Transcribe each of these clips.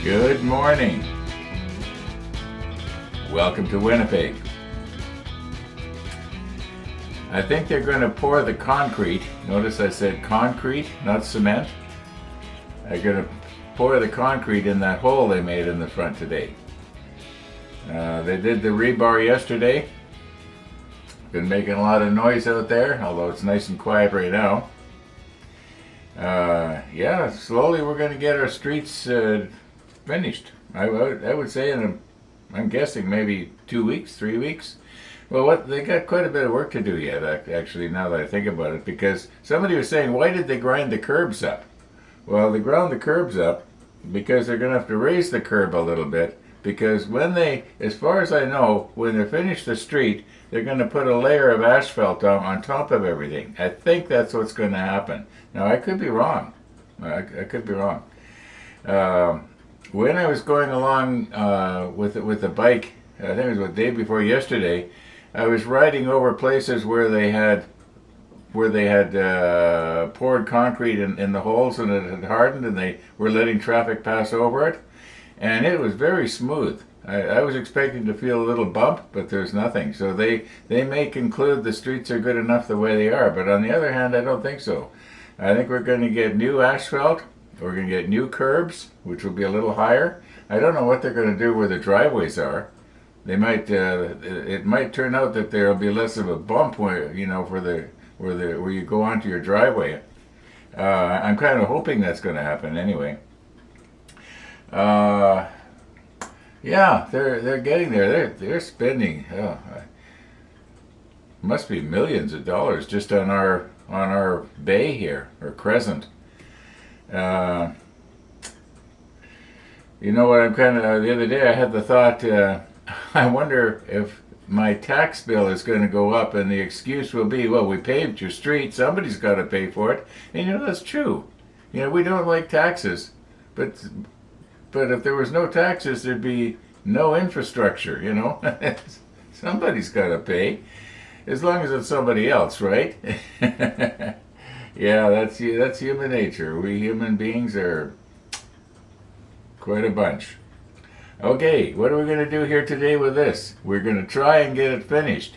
Good morning. Welcome to Winnipeg. I think they're going to pour the concrete. Notice I said concrete, not cement. They're going to pour the concrete in that hole they made in the front today. They did the rebar yesterday. Been making a lot of noise out there, although it's nice and quiet right now. Yeah, slowly we're going to get our streets finished. I would say I'm guessing maybe 2 weeks, 3 weeks. Well, they got quite a bit of work to do yet, actually, now that I think about it, because somebody was saying, why did they grind the curbs up? Well, they ground the curbs up because they're going to have to raise the curb a little bit, because as far as I know, when they finish the street, they're going to put a layer of asphalt on top of everything. I think that's what's going to happen. Now, I could be wrong. I could be wrong. When I was going along with the bike, I think it was the day before yesterday, I was riding over places where they had poured concrete in the holes and it had hardened, and they were letting traffic pass over it, and it was very smooth. I was expecting to feel a little bump, but there's nothing. So they may conclude the streets are good enough the way they are, but on the other hand, I don't think so. I think we're going to get new asphalt. We're going to get new curbs, which will be a little higher. I don't know what they're going to do where the driveways are. They might. It might turn out that there will be less of a bump where where you go onto your driveway. I'm kind of hoping that's going to happen anyway. Yeah, they're getting there. They're spending. Must be millions of dollars just on our bay here, or crescent. You know what? I'm kind of. The other day I had the thought. I wonder if my tax bill is going to go up, and the excuse will be, well, we paved your street. Somebody's got to pay for it. And that's true. We don't like taxes, but if there was no taxes, there'd be no infrastructure. Somebody's got to pay, as long as it's somebody else, right? Yeah, that's human nature. We human beings are quite a bunch. Okay, what are we going to do here today with this? We're going to try and get it finished.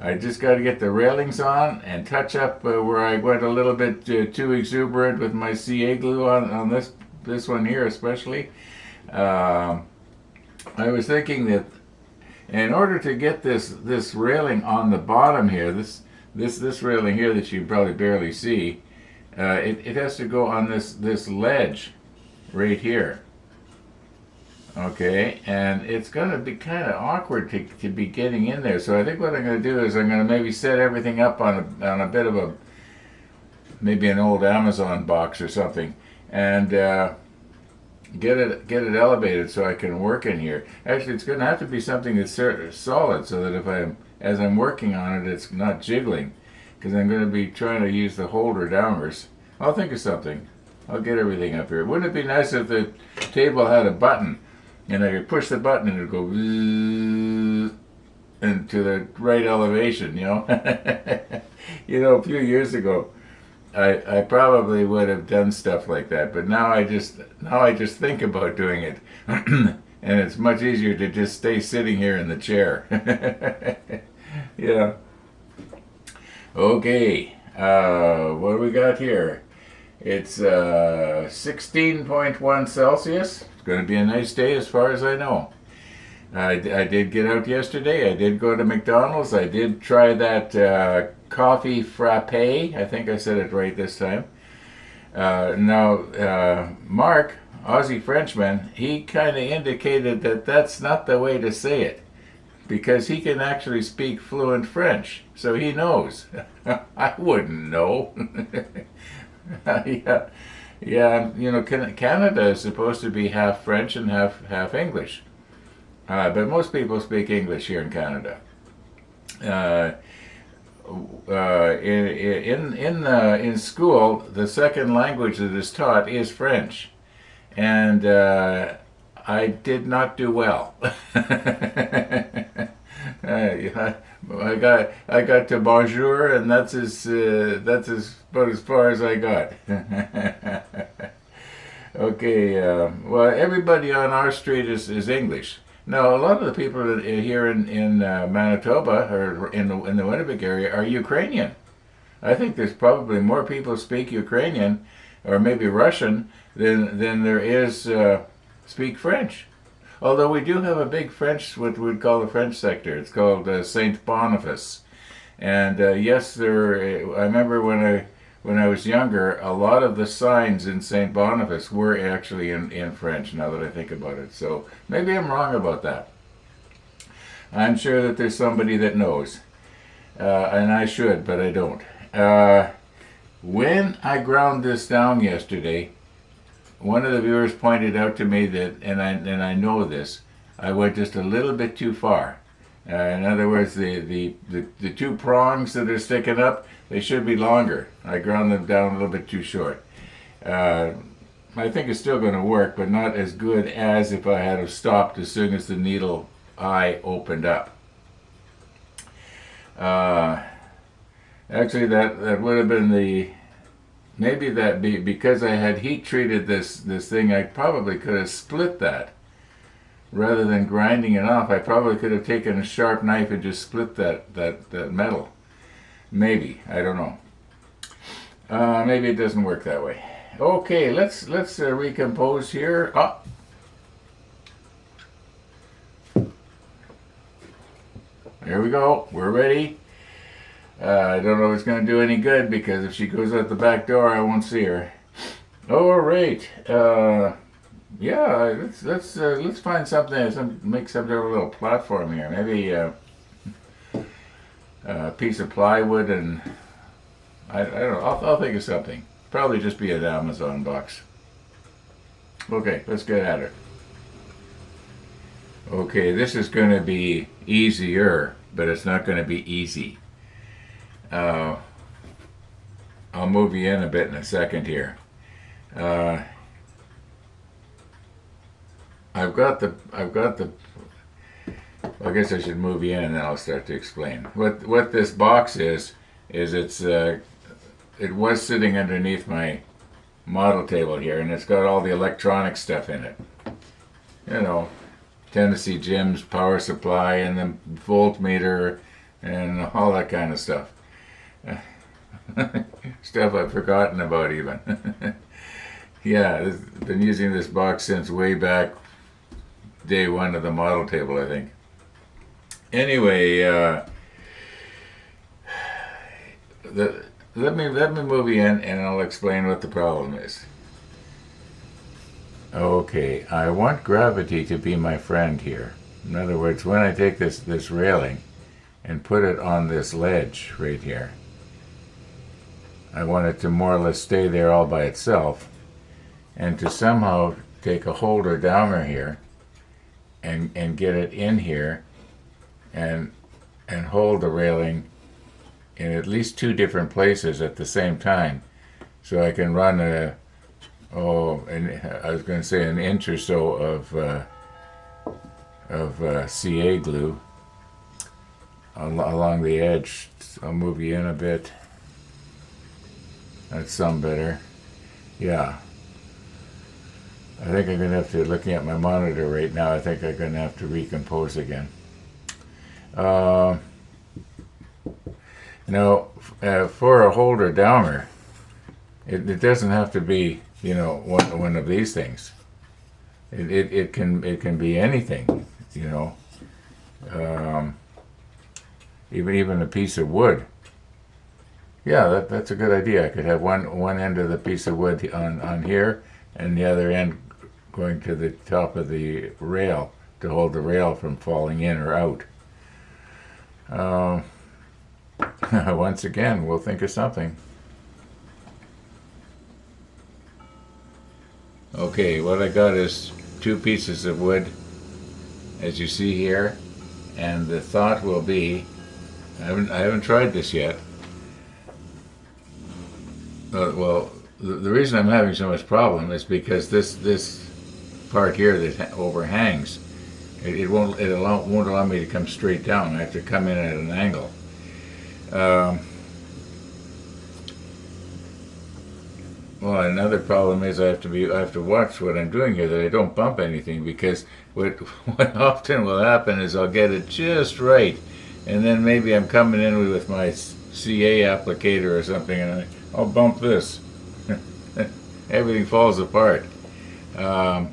I just got to get the railings on and touch up where I went a little bit too exuberant with my CA glue on this one here especially. I was thinking that in order to get this railing on the bottom here, this railing here that you probably barely see, it has to go on this ledge right here. Okay, and it's going to be kind of awkward to be getting in there. So I think what I'm going to do is I'm going to maybe set everything up on a bit of maybe an old Amazon box or something, and get it elevated so I can work in here. Actually, it's going to have to be something that's solid, so that as I'm working on it, it's not jiggling, because I'm going to be trying to use the holder downwards. I'll think of something. I'll get everything up here. Wouldn't it be nice if the table had a button, and I could push the button and it would go into the right elevation, A few years ago, I probably would have done stuff like that, but now I just think about doing it, and it's much easier to just stay sitting here in the chair. Yeah. Okay. What do we got here? It's 16.1 Celsius. It's going to be a nice day as far as I know. I did get out yesterday. I did go to McDonald's. I did try that coffee frappe. I think I said it right this time. Now, Mark, Aussie Frenchman, he kind of indicated that that's not the way to say it, because he can actually speak fluent French, so he knows. I wouldn't know. Yeah, Canada is supposed to be half French and half English, but most people speak English here in Canada. In school, the second language that is taught is French, and I did not do well. I got to bonjour, and that's about as far as I got. Okay, well, everybody on our street is English. Now, a lot of the people here in Manitoba or in the Winnipeg area are Ukrainian. I think there's probably more people speak Ukrainian or maybe Russian than there is speak French. Although we do have a big French, what we'd call the French sector. It's called Saint Boniface, and yes, there. I remember when I was younger, a lot of the signs in Saint Boniface were actually in French. Now that I think about it, so maybe I'm wrong about that. I'm sure that there's somebody that knows, and I should, but I don't. When I ground this down yesterday, one of the viewers pointed out to me that, and I know this, I went just a little bit too far. In other words, the two prongs that are sticking up, they should be longer. I ground them down a little bit too short. I think it's still going to work, but not as good as if I had have stopped as soon as the needle eye opened up. Actually, that would have been maybe because I had heat treated this thing, I probably could have split that. Rather than grinding it off, I probably could have taken a sharp knife and just split that metal. Maybe, I don't know. Maybe it doesn't work that way. Okay, let's recompose here. There we go. We're ready. I don't know if it's going to do any good because if she goes out the back door, I won't see her. All right. Yeah, let's find something. Make some sort of little platform here. Maybe a piece of plywood, and I don't know. I'll think of something. Probably just be an Amazon box. Okay, let's get at it. Okay, this is going to be easier, but it's not going to be easy. I'll move you in a bit in a second here. I've got the. I guess I should move you in, and then I'll start to explain. What this box is it was sitting underneath my model table here, and it's got all the electronic stuff in it. You know, Tennessee Jim's power supply and the voltmeter and all that kind of stuff. Stuff I've forgotten about even. Yeah, I've been using this box since way back day one of the model table, I think. Anyway, let me move you in and I'll explain what the problem is. Okay, I want gravity to be my friend here. In other words, when I take this railing and put it on this ledge right here, I want it to more or less stay there all by itself, and to somehow take a holder downer here and get it in here and hold the railing in at least two different places at the same time, so I can run I was going to say an inch or so of CA glue along the edge. I'll move you in a bit. That's some better. Yeah. I think I'm going to have to, looking at my monitor right now, I think I'm going to have to recompose again. Now, for a holder downer, it doesn't have to be, one of these things. It can be anything, even a piece of wood. Yeah, that's a good idea. I could have one end of the piece of wood on here, and the other end going to the top of the rail to hold the rail from falling in or out. Once again, we'll think of something. Okay, what I got is two pieces of wood, as you see here, and the thought will be, I haven't tried this yet. Well, the reason I'm having so much problem is because this part here that overhangs, it won't allow me to come straight down. I have to come in at an angle. Well, another problem is I have to watch what I'm doing here, that I don't bump anything, because what what often will happen is I'll get it just right, and then maybe I'm coming in with my CA applicator or something, and I'll bump this. Everything falls apart. Um,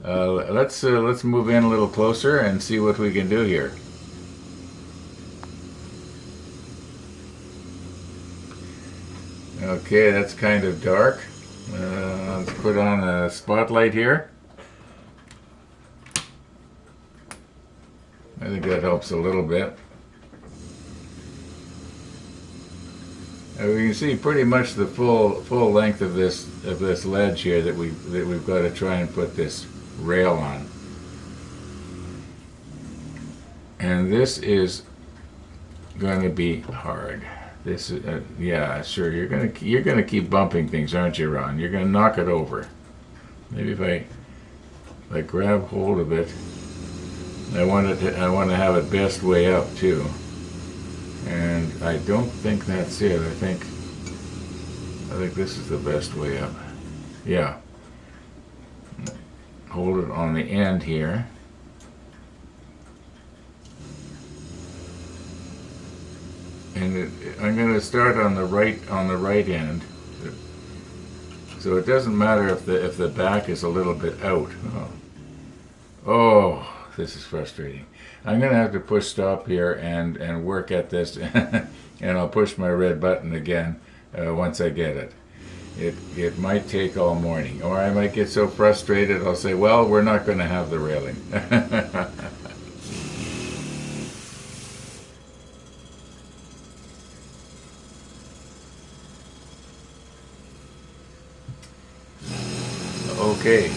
let's move in a little closer and see what we can do here. Okay, that's kind of dark. Let's put on a spotlight here. I think that helps a little bit. We can see pretty much the full length of this ledge here that we've got to try and put this rail on. And this is going to be hard. This is yeah, sure. You're gonna keep bumping things, aren't you, Ron? You're gonna knock it over. Maybe if I grab hold of it, I want to have it best way up too. And I don't think that's it. I think this is the best way up. Yeah. Hold it on the end here. And I'm going to start on the right end, so it doesn't matter if the back is a little bit out. Oh, this is frustrating. I'm going to have to push stop here and work at this, and I'll push my red button again once I get it. It might take all morning, or I might get so frustrated I'll say, well, we're not going to have the railing. Okay,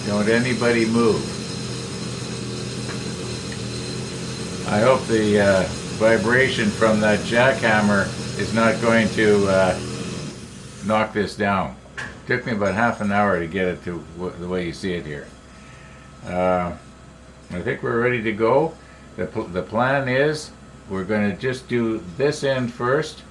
don't anybody move. I hope the vibration from that jackhammer is not going to knock this down. It took me about half an hour to get it to the way you see it here. I think we're ready to go. The plan is we're going to just do this end first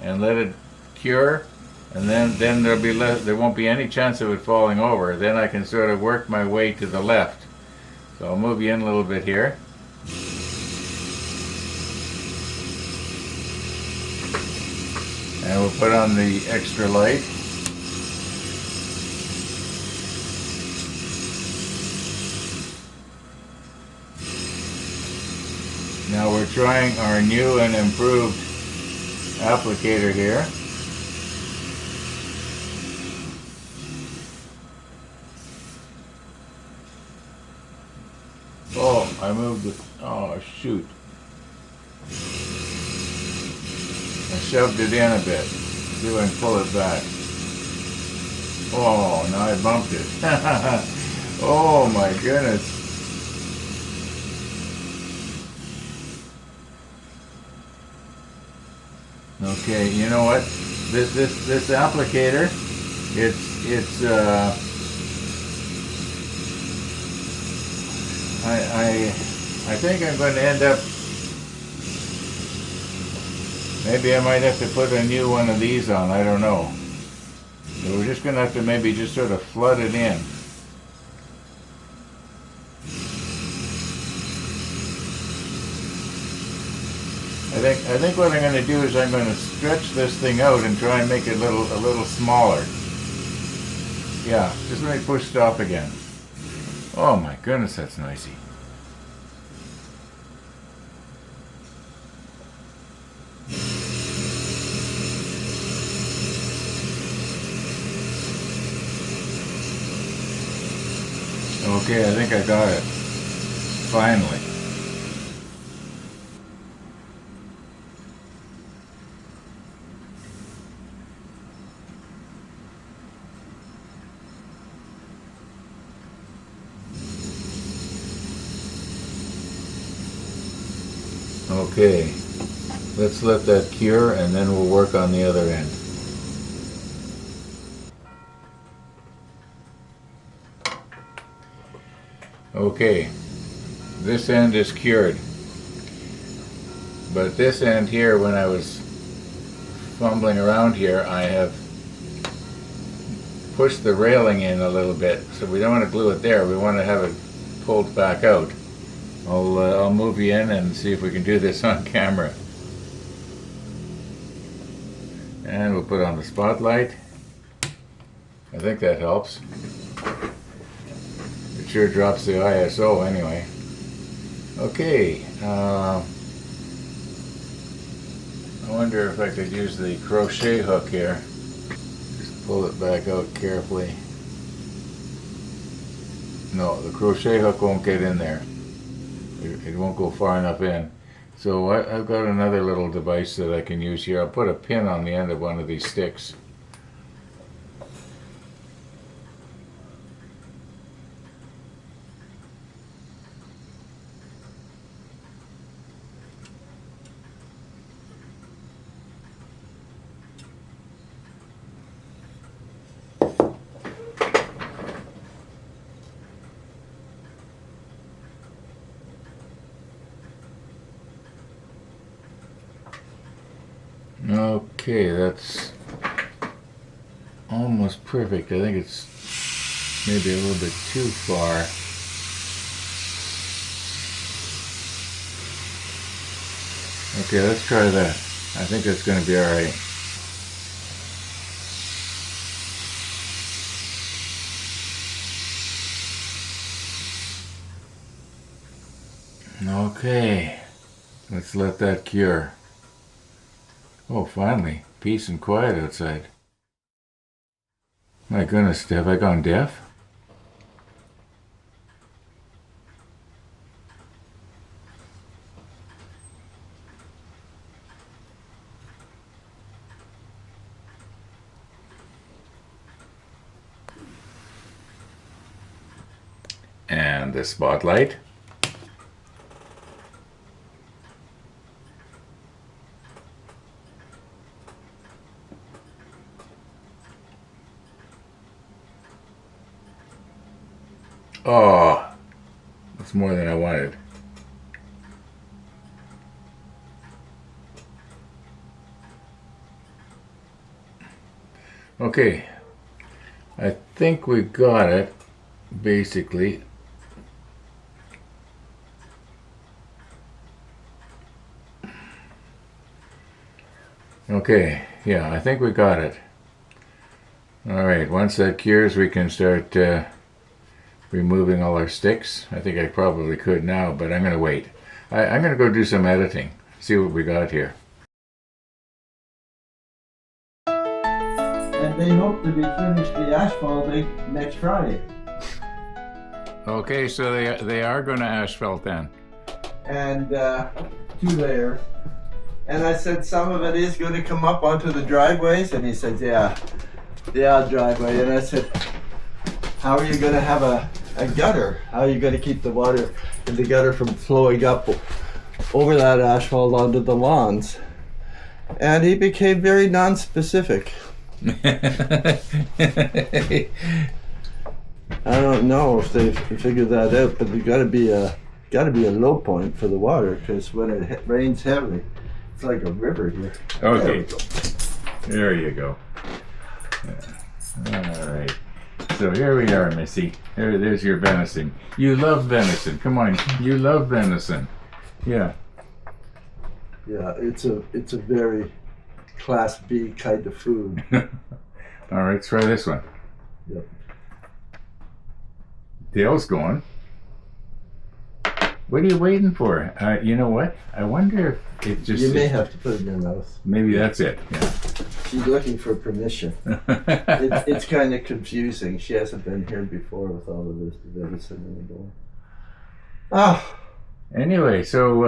and let it cure. And then there won't be any chance of it falling over. Then I can sort of work my way to the left. So I'll move you in a little bit here. And we'll put on the extra light. Now we're trying our new and improved applicator here. Oh, I moved it. Oh, shoot. I shoved it in a bit. See if I can pull it back. Oh, now I bumped it. Oh my goodness. Okay, you know what? This applicator, it's I think I'm going to end up, maybe I might have to put a new one of these on, I don't know. So we're just going to have to maybe just sort of flood it in. I think what I'm going to do is I'm going to stretch this thing out and try and make it a little smaller. Yeah, just let me push stop again. Oh my goodness, that's noisy. Okay, I think I got it. Finally. Okay, let's let that cure and then we'll work on the other end. Okay, this end is cured, but this end here, when I was fumbling around here, I have push the railing in a little bit. So we don't want to glue it there. We want to have it pulled back out. I'll move you in and see if we can do this on camera. And we'll put on the spotlight. I think that helps. It sure drops the ISO anyway. Okay. I wonder if I could use the crochet hook here. Just pull it back out carefully. No, the crochet hook won't get in there. It won't go far enough in. So I've got another little device that I can use here. I'll put a pin on the end of one of these sticks. Okay, that's almost perfect. I think it's maybe a little bit too far. Okay, let's try that. I think that's going to be alright. Okay, let's let that cure. Oh, finally, peace and quiet outside. My goodness, have I gone deaf? And the spotlight. Oh, that's more than I wanted. Okay, I think we got it, basically. Okay, yeah, I think we got it. All right, once that cures, we can start removing all our sticks. I think I probably could now, but I'm going to wait. I'm going to go do some editing, see what we got here. And they hope to be finished the asphalting next Friday. Okay, so they are going to asphalt then. And 2 layers. And I said some of it is going to come up onto the driveways, and he said, yeah, driveway. And I said, how are you going to have a gutter? How are you going to keep the water in the gutter from flowing up over that asphalt onto the lawns? And he became very non-specific. I don't know if they've figured that out, but there's got to be a low point for the water, because when it rains heavily, it's like a river here. Okay, there you go. All right. So here we are, Missy. There's your venison. You love venison. Come on, you love venison. Yeah. Yeah, it's a very Class B kind of food. All right, try this one. Yep. Dale's going. What are you waiting for? You know what? I wonder if it just... You may have to put it in your mouth. Maybe that's it, yeah. She's looking for permission. It's kind of confusing. She hasn't been here before with all of this venison in the door. Ah. Anyway, so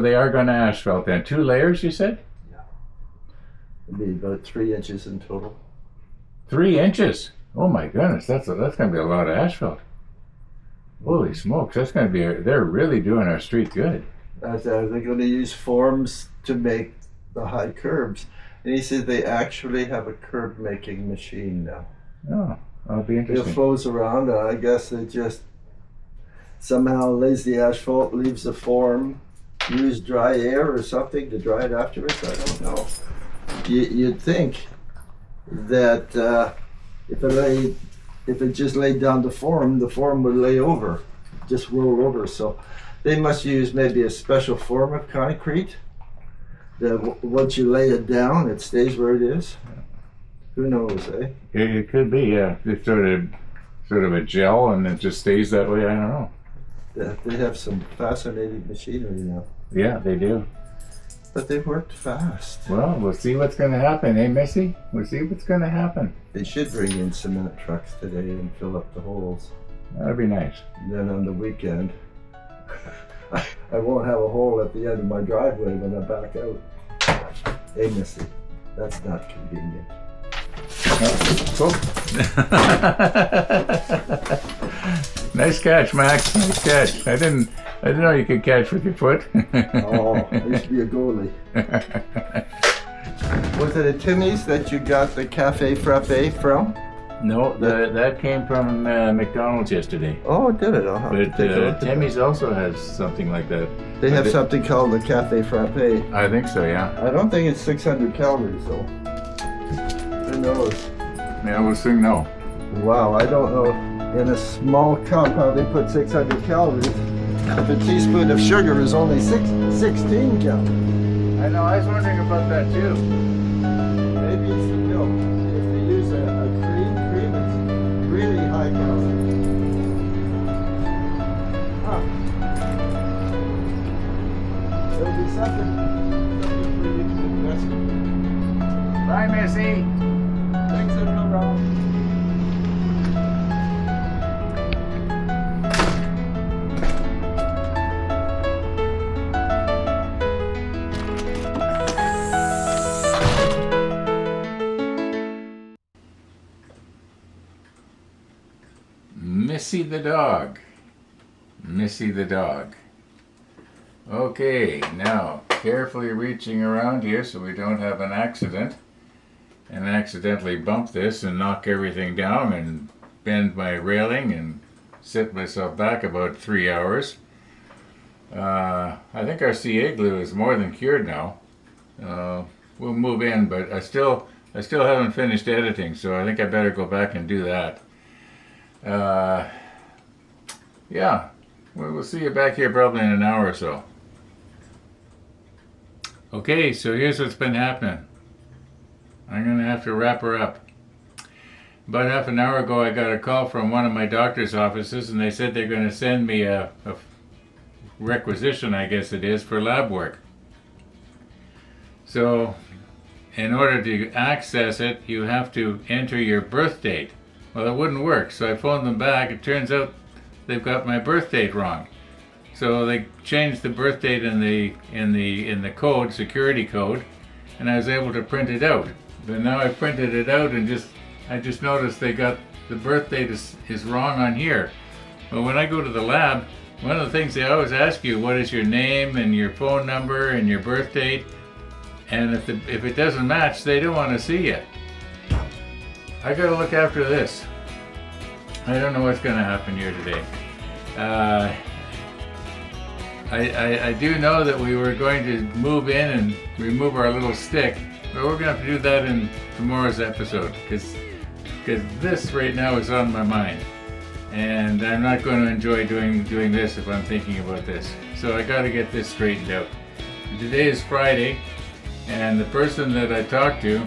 they are going to asphalt then. 2 layers, you said? Yeah. It'll be about 3 inches in total. 3 inches? Oh my goodness, that's going to be a lot of asphalt. Holy smokes, that's going to be, they're really doing our street good. They're going to use forms to make the high curbs. And he said they actually have a curb making machine now. Oh, that'll be interesting. It flows around, and I guess they just somehow lays the asphalt, leaves the form, use dry air or something to dry it afterwards. I don't know. You'd think that if it just laid down the form would lay over, just roll over. So they must use maybe a special form of concrete that once you lay it down, it stays where it is. Who knows, eh? It could be, yeah. It's sort of a gel, and it just stays that way. I don't know. They have some fascinating machinery now. Yeah, they do. But they worked fast. Well, we'll see what's going to happen, eh, Missy? We'll see what's going to happen. They should bring in cement trucks today and fill up the holes. That'd be nice. And then on the weekend, I won't have a hole at the end of my driveway when I back out. Hey, Missy, that's not convenient. Oh. Nice catch, Max. Nice catch. I didn't know you could catch with your foot. Oh, I used to be a goalie. Was it at Timmy's that you got the cafe frappe from? No, that came from McDonald's yesterday. Oh, did it? I'll have to take a look at Timmy's also has something like that. They have something called the cafe frappe. I think so, yeah. I don't think it's 600 calories though. Who knows? Yeah, we'll soon know. Wow, I don't know in a small cup how they put 600 calories. If a teaspoon of sugar is only 16 calories. I know, I was wondering about that too. Maybe it's the milk. If they use a cream is really high calorie. Huh. There'll be something for you to invest in. Bye, Missy. Thanks, everyone. Missy the dog. Missy the dog. Okay, now carefully reaching around here so we don't have an accident and accidentally bump this and knock everything down and bend my railing and set myself back about 3 hours. I think our CA glue is more than cured now. We'll move in, but I still haven't finished editing, so I think I better go back and do that. Yeah, we'll see you back here probably in an hour or so. Okay, so here's what's been happening. I'm gonna have to wrap her up. About half an hour ago I got a call from one of my doctor's offices, and they said they're gonna send me a requisition, I guess it is, for lab work. So in order to access it, you have to enter your birth date. Well, it wouldn't work, so I phoned them back. It turns out they've got my birth date wrong. So they changed the birth date in the code, security code, and I was able to print it out. But now I printed it out and I just noticed they got the birth date is wrong on here. But when I go to the lab, one of the things they always ask you, what is your name and your phone number and your birth date? And if it doesn't match, they don't want to see you. I gotta look after this. I don't know what's gonna happen here today. I do know that we were going to move in and remove our little stick, but we're gonna have to do that in tomorrow's episode because this right now is on my mind, and I'm not going to enjoy doing this if I'm thinking about this. So I got to get this straightened out. Today is Friday, and the person that I talked to,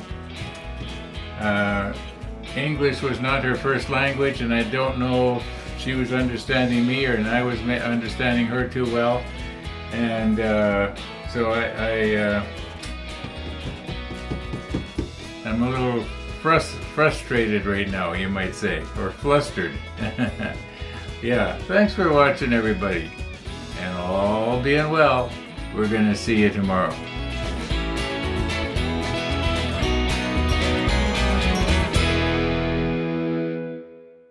English was not her first language, and I don't know if she was understanding me or I was understanding her too well. And so I'm a little frustrated right now, you might say, or flustered. Yeah, thanks for watching, everybody. And all being well, we're going to see you tomorrow.